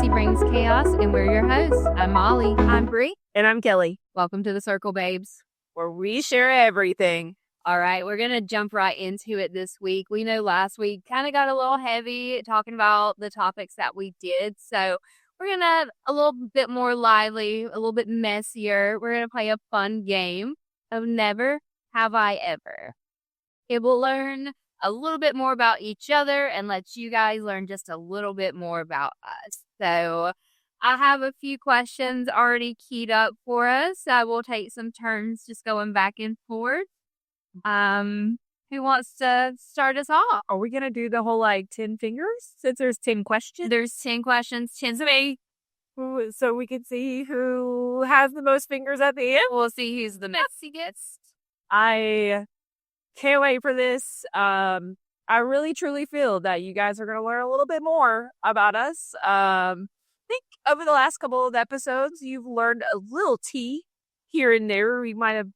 Messy brings chaos, and we're your hosts. I'm Molly. I'm Bree. And I'm Kelly, Welcome to the Circle, babes. where we share everything. All right, we're going to jump right into it this week. We know last week kind of got a little heavy talking about the topics that we did. So we're going to a little bit more lively, a little bit messier. We're going to play a fun game of Never Have I Ever. It will learn a little bit more about each other and let you guys learn just a little bit more about us. So I have a few questions already keyed up for us. I will take some turns just going back and forth. Who wants to start us off? Are we going to do the whole 10 fingers since there's 10 questions? There's 10 questions, 10 to me. So we can see who has the most fingers at the end. We'll see who's the messiest. I can't wait for this. I really truly feel that you guys are going to learn a little bit more about us. I think over the last couple of episodes, you've learned a little tea here and there. We might have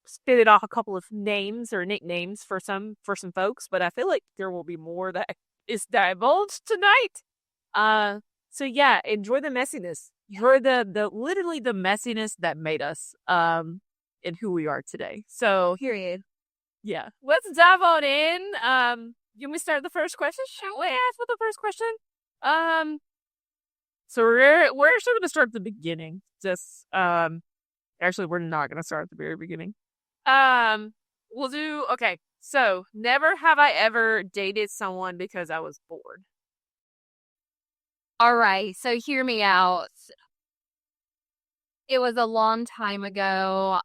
spitted off a couple of names or nicknames for some folks, but I feel like there will be more that is divulged tonight. So yeah, enjoy the messiness. Enjoy the literally the messiness that made us and who we are today. So Period. yeah, let's dive on in. You want me to start the first question? Shall we ask for the first question? So we're actually going to start at the beginning. Just actually, we're not going to start at the very beginning. We'll do okay. So never have I ever dated someone because I was bored. All right, so hear me out. It was a long time ago.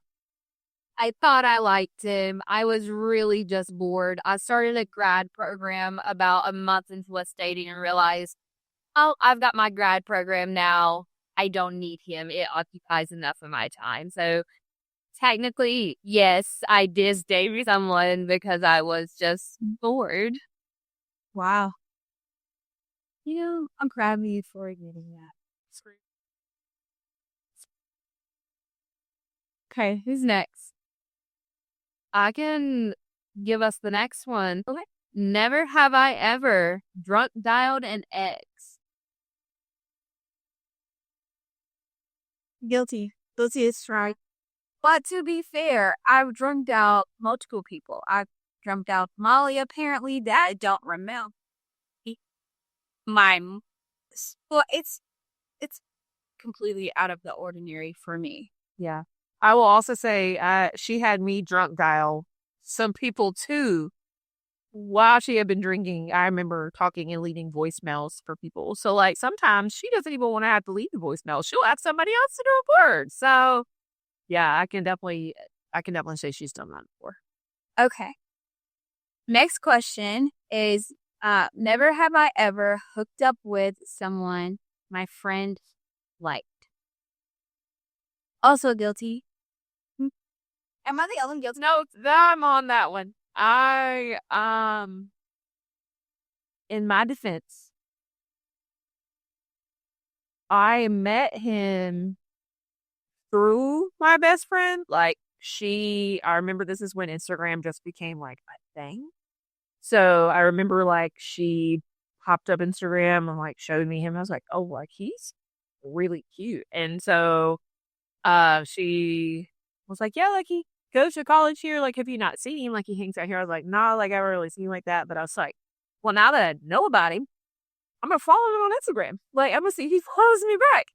I thought I liked him. I was really just bored. I started a grad program about a month into us dating and realized, oh, I've got my grad program now. I don't need him. It occupies enough of my time. So technically, yes, I did date someone because I was just bored. Wow. You know, I'm proud of you for admitting that. Okay, who's next? I can give us the next one. Okay. Never have I ever drunk dialed an ex. Guilty. Guilty is right. But to be fair, I've drunk out multiple people. I've drunk out Molly, apparently, that I don't remember. Well, it's completely out of the ordinary for me. Yeah. I will also say she had me drunk dial some people too while she had been drinking. I remember talking and leaving voicemails for people. So sometimes she doesn't even want to have to leave the voicemail. She'll ask somebody else to do a word. So yeah, I can definitely say she's done that before. Okay. Next question is, never have I ever hooked up with someone my friend liked. Also guilty. Am I the only guilty? No, I'm on that one. In my defense, I met him through my best friend. I remember this is when Instagram just became a thing. So I remember she popped up Instagram and showed me him. I was like, oh, he's really cute. And so she was like, yeah, he goes to college here. Have you not seen him? He hangs out here. I was like, nah, I haven't really seen him like that. But I was like, well, now that I know about him, I'm going to follow him on Instagram. I'm going to see if he follows me back.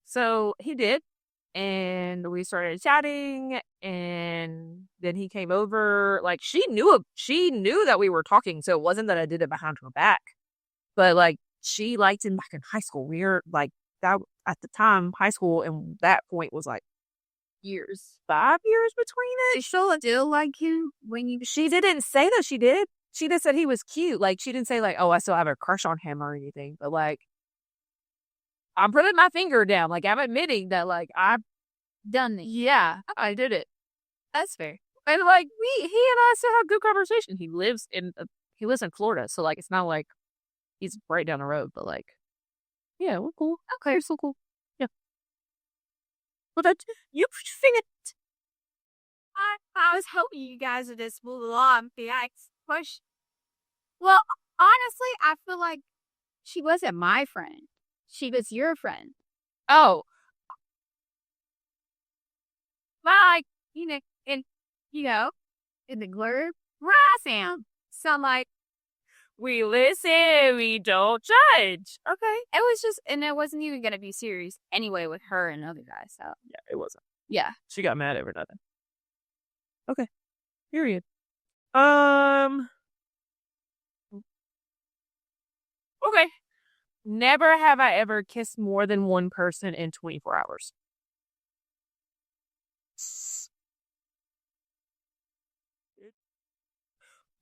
So he did. And we started chatting. And then he came over. She knew that we were talking. So it wasn't that I did it behind her back. But she liked him back in high school. We were that at the time, high school. And that point was 5 years between it. She still do like him when you... She didn't say that she did. She just said he was cute. She didn't say oh, I still have a crush on him or anything. But I'm putting my finger down. I'm admitting that I've done it. Yeah, I did it. That's fair. And he and I still have good conversation. He lives in Florida, so it's not he's right down the road. But yeah, we're cool. Okay, we're so cool. Yeah. But you think it. I was hoping you guys would just move along. Push. Well, honestly, I feel like she wasn't my friend. She was your friend. Oh, Like, and, in the blurb, right, Sam? So I'm like, we listen, we don't judge. Okay. it was just, and it wasn't even going to be serious anyway with her and other guys. So, Yeah, it wasn't. yeah. She got mad over nothing. Okay. Period. Okay. Never have I ever kissed more than one person in 24 hours.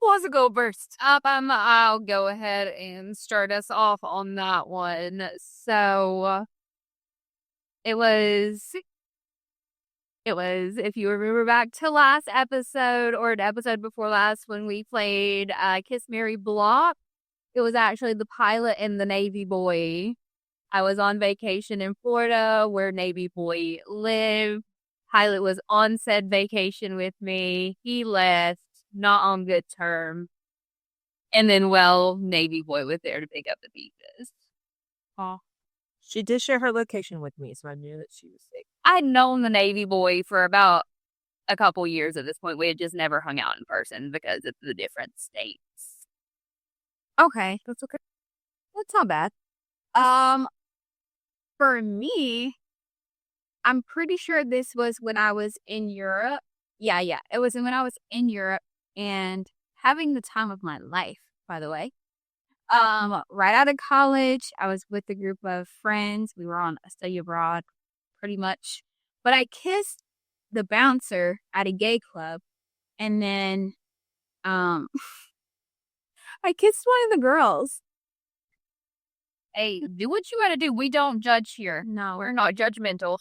Was a go burst. I'll go ahead and start us off on that one. So it was if you remember back to last episode or the episode before last when we played Kiss Mary Block, it was actually the pilot and the Navy boy. I was on vacation in Florida where Navy boy lived. Pilot was on said vacation with me. He left, not on good terms. And then, Navy boy was there to pick up the pieces. Oh. She did share her location with me, so I knew that she was sick. I'd known the Navy boy for about a couple years at this point. We had just never hung out in person because of the different states. Okay, that's okay. That's not bad. For me, I'm pretty sure this was when I was in Europe. Yeah, it was when I was in Europe and having the time of my life, by the way. Right out of college, I was with a group of friends. We were on a study abroad, pretty much. But I kissed the bouncer at a gay club, and then, I kissed one of the girls. Hey, do what you gotta do. We don't judge here. No, We're not judgmental.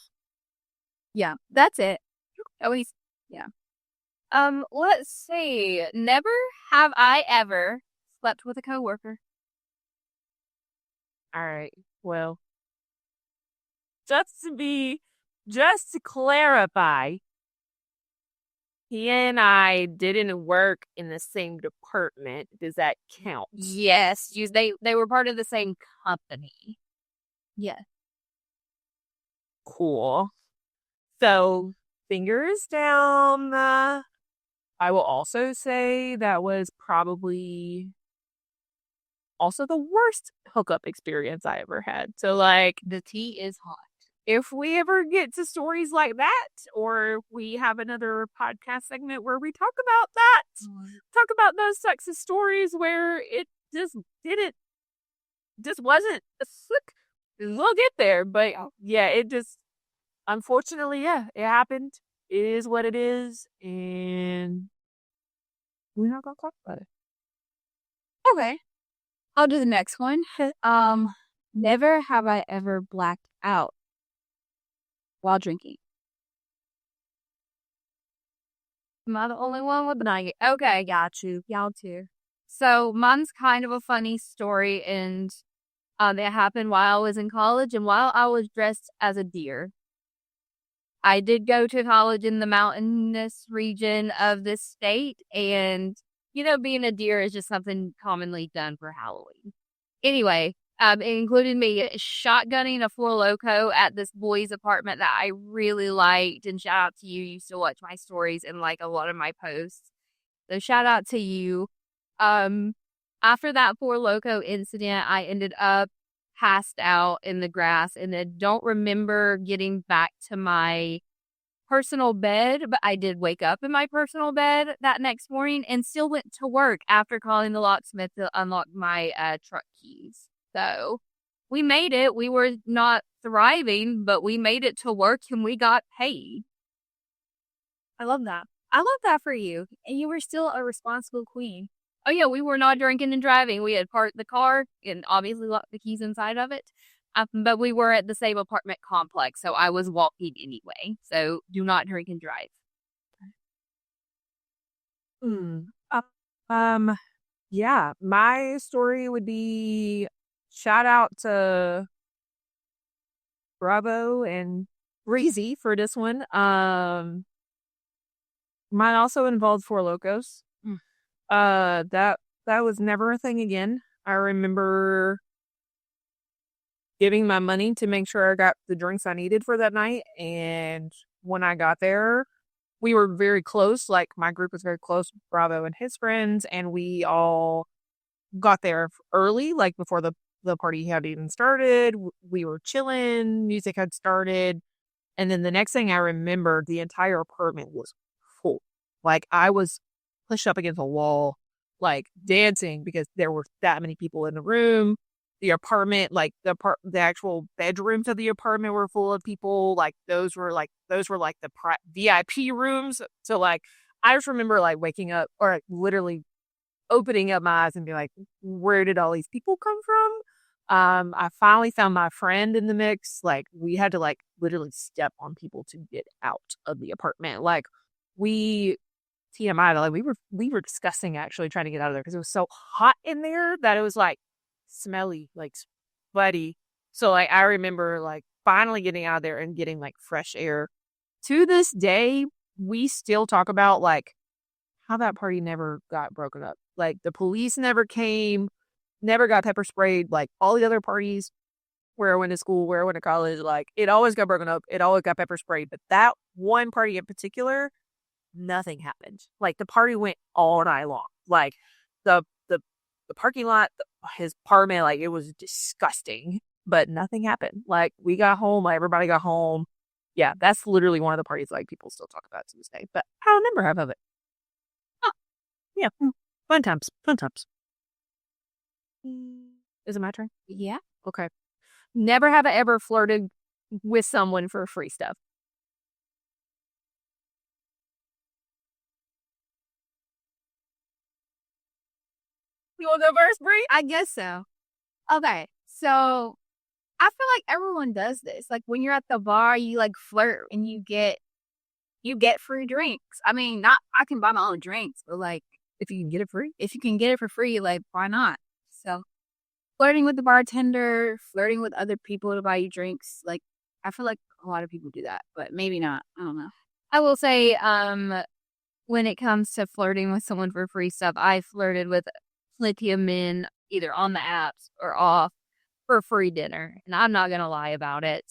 yeah, that's it. At least, yeah. Let's see. Never have I ever slept with a coworker. All right. Well, just to clarify, he and I didn't work in the same department. Does that count? Yes, they were part of the same company. Yeah. Cool. So, fingers down. I will also say that was probably also the worst hookup experience I ever had. So, like, The tea is hot. if we ever get to stories like that, or we have another podcast segment where we talk about that, talk about those sexist stories where it just wasn't a slick. We'll get there, but yeah, it just, unfortunately, yeah, it happened. It is what it is, and we're not gonna talk about it. Okay. I'll do the next one. Never have I ever blacked out while drinking. Am I the only one with night? Okay, Got you. Y'all too. so mine's kind of a funny story, and it happened while I was in college and while I was dressed as a deer. I did go to college in the mountainous region of this state, and being a deer is just something commonly done for Halloween. Anyway, it included me shotgunning a Four Loko at this boy's apartment that I really liked. And shout out to you. You still watch my stories and like a lot of my posts. So shout out to you. Um, After that Four Loko incident, I ended up passed out in the grass and then don't remember getting back to my personal bed, but I did wake up in my personal bed that next morning and still went to work after calling the locksmith to unlock my truck keys. So we made it. We were not thriving, but we made it to work and we got paid. I love that. I love that for you. And you were still a responsible queen. Oh yeah, we were not drinking and driving. We had parked the car and obviously locked the keys inside of it. But we were at the same apartment complex, so I was walking anyway. So do not drink and drive. Yeah, my story would be shout out to Bravo and Breezy for this one. Mine also involved Four Locos. That was never a thing again. I remember giving my money to make sure I got the drinks I needed for that night. And when I got there, we were very close. Like my group was very close, Bravo and his friends, and we all got there early, like before the party had even started. We were chilling, music had started, and then the next thing I remember, the entire apartment was full. Like I was pushed up against a wall, like dancing because there were that many people in the room. The apartment, like the actual bedrooms of the apartment were full of people. Like those were like the VIP rooms. So like I just remember like waking up or like, literally opening up my eyes and be like, where did all these people come from? I finally found my friend in the mix. Like we had to like literally step on people to get out of the apartment. Like we TMI, like we were discussing actually trying to get out of there because it was so hot in there that it was like smelly, like sweaty. So like I remember like finally getting out of there and getting like fresh air. To this day, we still talk about like how that party never got broken up. Like the police never came, never got pepper sprayed. Like all the other parties where I went to school, where I went to college, like it always got broken up. It always got pepper sprayed. But that one party in particular, nothing happened. Like the party went all night long. Like the the the parking lot, his apartment, like it was disgusting. But nothing happened. Like we got home, like everybody got home. Yeah, that's literally one of the parties like people still talk about to this day. But I don't remember half of it. Huh. Yeah, fun times, fun times. Is it my turn? Yeah. Okay. Never have I ever flirted with someone for free stuff. You want to go first, Brie? I guess so. Okay. So I feel like everyone does this. Like when you're at the bar, you like flirt and you get free drinks. I mean, not I can buy my own drinks, but like If you can get it free. if you can get it for free, like why not? So flirting with the bartender, flirting with other people to buy you drinks, like I feel like a lot of people do that, but maybe not. I don't know. I will say, when it comes to flirting with someone for free stuff, I flirted with plenty of men either on the apps or off for free dinner, and I'm not gonna lie about it.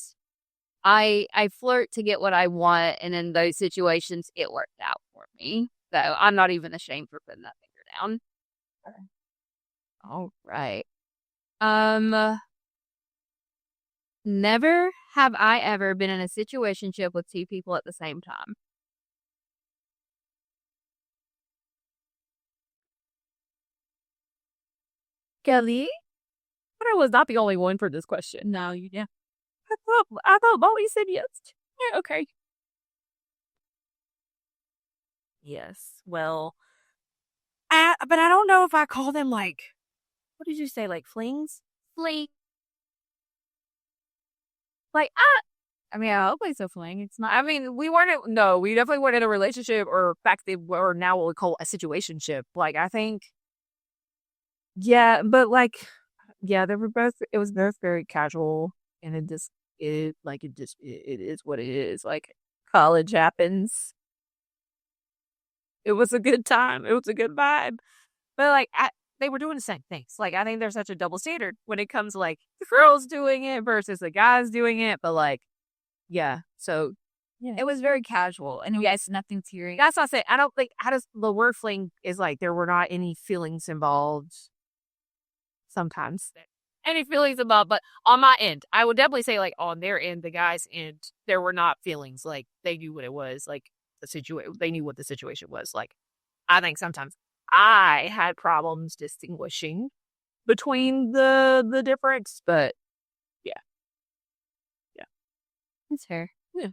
I flirt to get what I want, and in those situations, it worked out for me. So I'm not even ashamed for putting that finger down. All right. Um, Never have I ever been in a situationship with two people at the same time. Kelly? But I was not the only one for this question. No, you didn't. I thought Molly said yes. Yeah, okay. Yes. Well, but I don't know if I call them like, what did you say, like flings? Flee. Like, I mean, I hope it's a fling. It's not. I mean, we definitely weren't in a relationship or back then, or now what we call a situationship. Like, I think, yeah, but like, yeah, they were both, it was both very casual and it is what it is. Like, college happens. It was a good time. It was a good vibe. But like, they were doing the same things. Like, I think there's such a double standard when it comes to like the girls doing it versus the guys doing it. But like, yeah. So yeah, It was very casual and yes, nothing serious. that's what I say. I don't think how does the word fling is like there were not any feelings involved. Sometimes any feelings involved, but on my end, I would definitely say like on their end, the guys' end, there were not feelings. Like they knew what it was. Like the situation, they knew what the situation was. Like I think sometimes I had problems distinguishing between the difference, but yeah, yeah, That's fair. yeah.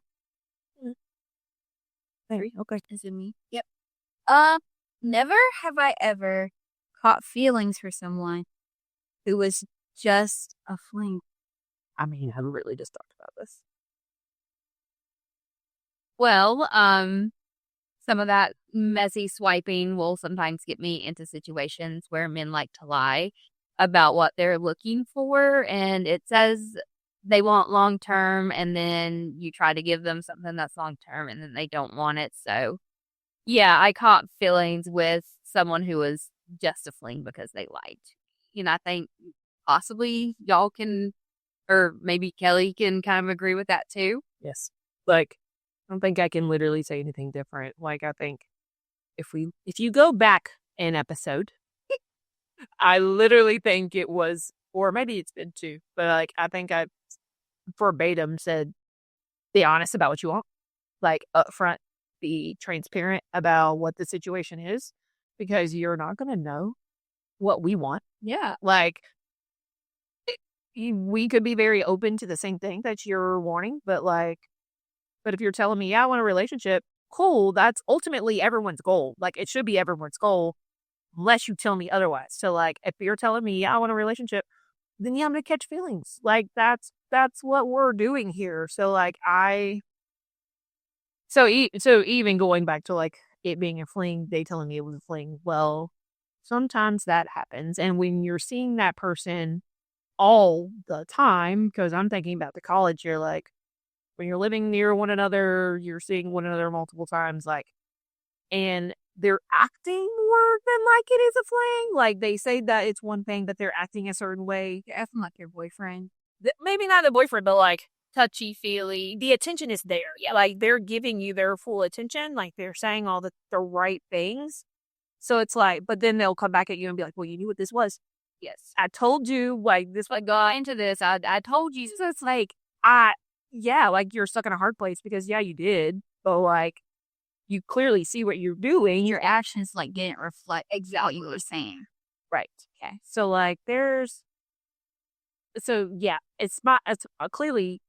Three, okay. Is it me? Yep. Never have I ever caught feelings for someone who was just a fling. I mean, I really just talked about this. Well, some of that messy swiping will sometimes get me into situations where men like to lie about what they're looking for, and it says they want long term, and then you try to give them something that's long term, and then they don't want it. So, yeah, I caught feelings with someone who was just a fling because they lied to me. And I think possibly y'all can or maybe Kelly can kind of agree with that too. Yes. Like, I don't think I can literally say anything different. Like, I think if you go back an episode, I literally think it was, or maybe it's been two, but like, I think I verbatim said, be honest about what you want, like upfront, be transparent about what the situation is, because you're not going to know what we want. Yeah. Like, we could be very open to the same thing that you're wanting, but like, but if you're telling me, yeah, I want a relationship, cool. That's ultimately everyone's goal. Like, it should be everyone's goal, unless you tell me otherwise. So, like, if you're telling me, yeah, I want a relationship, then yeah, I'm gonna catch feelings. Like, that's what we're doing here. So, like, so even going back to like it being a fling, they telling me it was a fling. Well, sometimes that happens, and when you're seeing that person all the time, because I'm thinking about the college year, like when you're living near one another, you're seeing one another multiple times, like, and they're acting more than like it is a fling. Like, they say that it's one thing, but they're acting a certain way. You're acting like your boyfriend. Maybe not the boyfriend, but like Touchy feely. the attention is there. Yeah, like they're giving you their full attention. Like, they're saying all the right things. So it's like, but then they'll come back at you and be like, well, you knew what this was. Yes. I told you, like, this, Like, got into this. I told you. so it's like, yeah, like you're stuck in a hard place because, yeah, you did. But like, you clearly see what you're doing. Your actions like didn't reflect exactly what you were saying. Right. Okay. So like, yeah, it's clearly,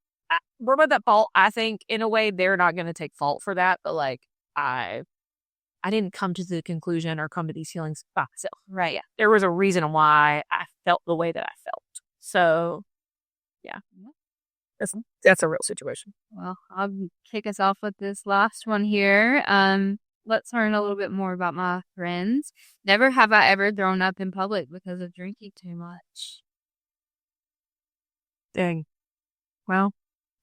we're both at fault. I think in a way they're not going to take fault for that. But like, I didn't come to the conclusion or come to these feelings by myself. Right. Yeah. There was a reason why I felt the way that I felt. So yeah, that's a real situation. Well, I'll kick us off with this last one here. Let's learn a little bit more about my friends. Never have I ever thrown up in public because of drinking too much. Dang. Well,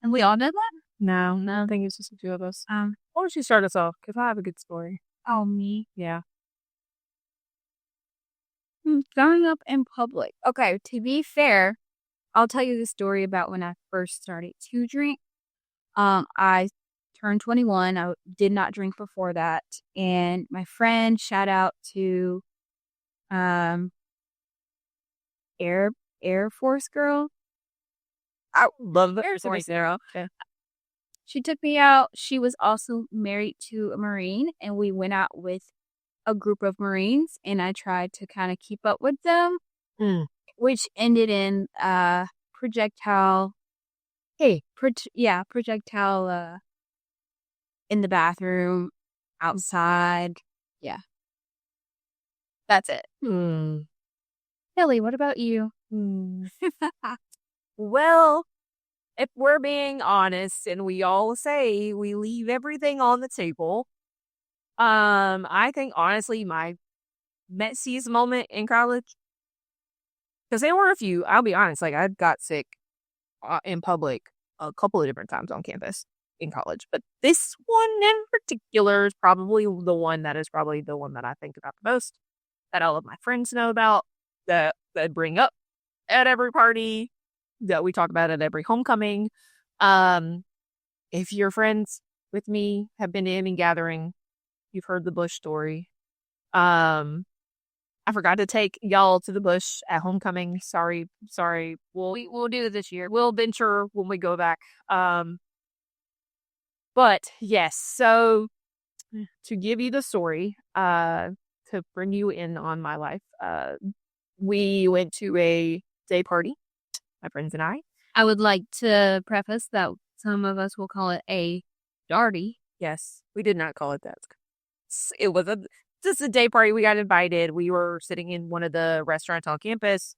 And we all did that? no, I don't think it's just the two of us. Um, Why don't you start us off? Because I have a good story. oh, me. Yeah. Throwing up in public. Okay, to be fair, I'll tell you the story about when I first started to drink. I turned 21. I did not drink before that. And my friend, shout out to Air Force girl. I love the Air Force girl. Yeah. She took me out. She was also married to a Marine, and we went out with a group of Marines, and I tried to kind of keep up with them, which ended in projectile. Hey, projectile in the bathroom, outside. Yeah. That's it. Kelly, what about you? Well, if we're being honest, and we all say we leave everything on the table, I think honestly my messiest moment in college, because there were a few. I'll be honest, like I got sick in public a couple of different times on campus in college, but this one in particular is probably the one that I think about the most, that all of my friends know about, that bring up at every party, that we talk about at every homecoming. If your friends with me have been to any gathering, you've heard the Bush story. I forgot to take y'all to the Bush at homecoming. Sorry. We'll do it this year. We'll venture when we go back. But yes, so to give you the story, to bring you in on my life, we went to a day party, my friends and I. I would like to preface that some of us will call it a darty. Yes, we did not call it that. It was just a day party. We got invited. We were sitting in one of the restaurants on campus.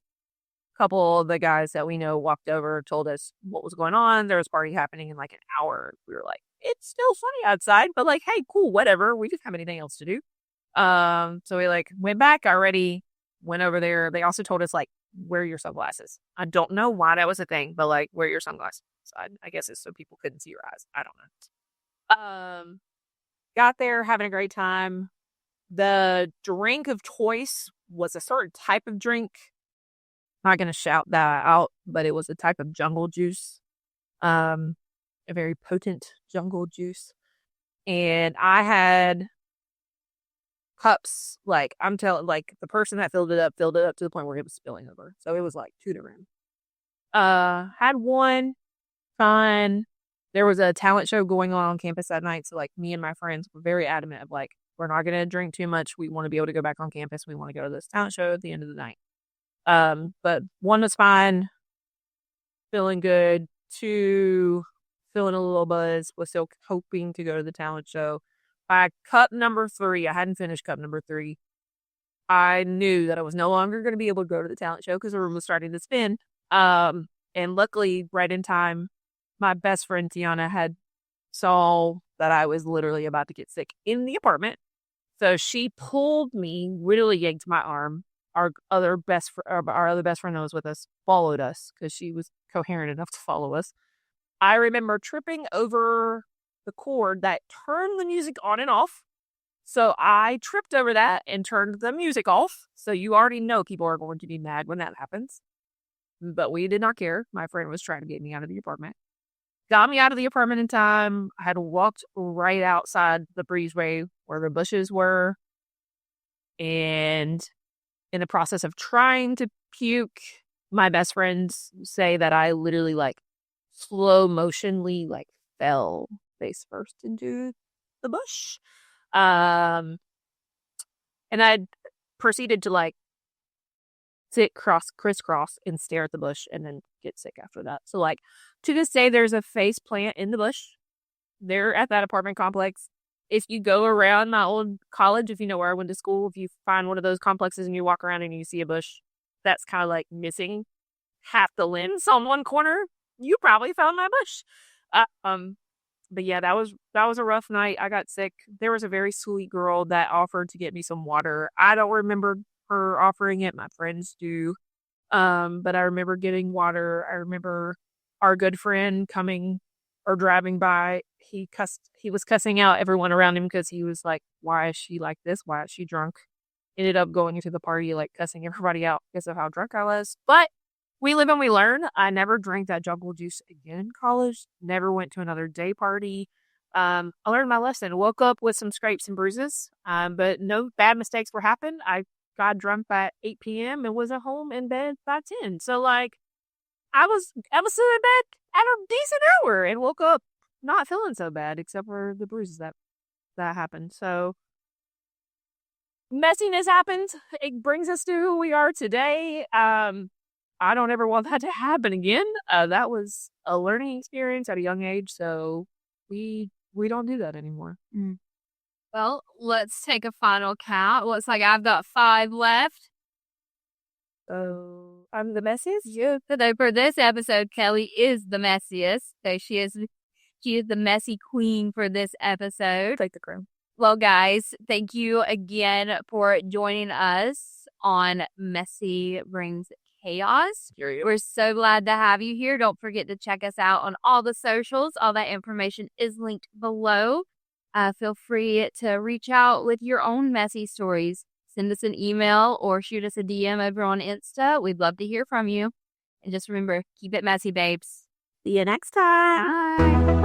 A couple of the guys that we know walked over, told us what was going on. There was a party happening in like an hour. We were like, it's still sunny outside, but like, hey, cool, whatever. We didn't have anything else to do. So we like went back already, went over there. They also told us like, wear your sunglasses. I don't know why that was a thing, but like, wear your sunglasses. So I guess it's so people couldn't see your eyes. I don't know. Got there, having a great time. The drink of choice was a certain type of drink. Not going to shout that out, but it was a type of jungle juice. A very potent jungle juice. And I had cups, like, I'm telling, like, the person that filled it up to the point where it was spilling over. So it was like 2 to rim. Had one, fine. There was a talent show going on campus that night. So, like, me and my friends were very adamant of, like, we're not going to drink too much. We want to be able to go back on campus. We want to go to this talent show at the end of the night. But one was fine, feeling good. 2, feeling a little buzz, was still hoping to go to the talent show. By cup number 3, I hadn't finished cup number 3. I knew that I was no longer going to be able to go to the talent show because the room was starting to spin. And luckily, right in time, my best friend Tiana had saw that I was literally about to get sick in the apartment. So she pulled me, really yanked my arm. Our other best friend that was with us followed us because she was coherent enough to follow us. I remember tripping over the cord that turned the music on and off. So I tripped over that and turned the music off. So you already know people are going to be mad when that happens. But we did not care. My friend was trying to get me out of the apartment. Got me out of the apartment in time. I had walked right outside the breezeway where the bushes were. And in the process of trying to puke, my best friends say that I literally, like, slow motionly, like, fell face first into the bush. And I proceeded to, like, sit crisscross and stare at the bush and then get sick after that. So, like, to this day, there's a face plant in the bush there at that apartment complex. If you go around my old college, if you know where I went to school, if you find one of those complexes and you walk around and you see a bush that's kind of like missing half the limbs on one corner, you probably found my bush. But yeah, that was a rough night. I got sick. There was a very sweet girl that offered to get me some water. I don't remember her offering it. My friends do. But I remember getting water. I remember our good friend coming or driving by. He was cussing out everyone around him because he was like, why is she like this? Why is she drunk? Ended up going into the party, like, cussing everybody out because of how drunk I was. But we live and we learn. I never drank that jungle juice again in college. Never went to another day party. I learned my lesson. Woke up with some scrapes and bruises. But no bad mistakes were happened. I got drunk by 8 p.m. and was at home in bed by 10. So, like, I was still in bed at a decent hour and woke up not feeling so bad, except for the bruises that happened. So messiness happens. It brings us to who we are today. I don't ever want that to happen again. That was a learning experience at a young age, so we don't do that anymore. Well, let's take a final count. Looks like I've got 5 left. So I'm the messiest? Yeah. So for this episode, Kelly is the messiest. So she is the messy queen for this episode. Take the crown. Well, guys, thank you again for joining us on Messy Brings Chaos. We're so glad to have you here. Don't forget to check us out on all the socials. All that information is linked below. Feel free to reach out with your own messy stories. Send us an email or shoot us a DM over on Insta. We'd love to hear from you. And just remember, keep it messy, babes. See you next time. Bye.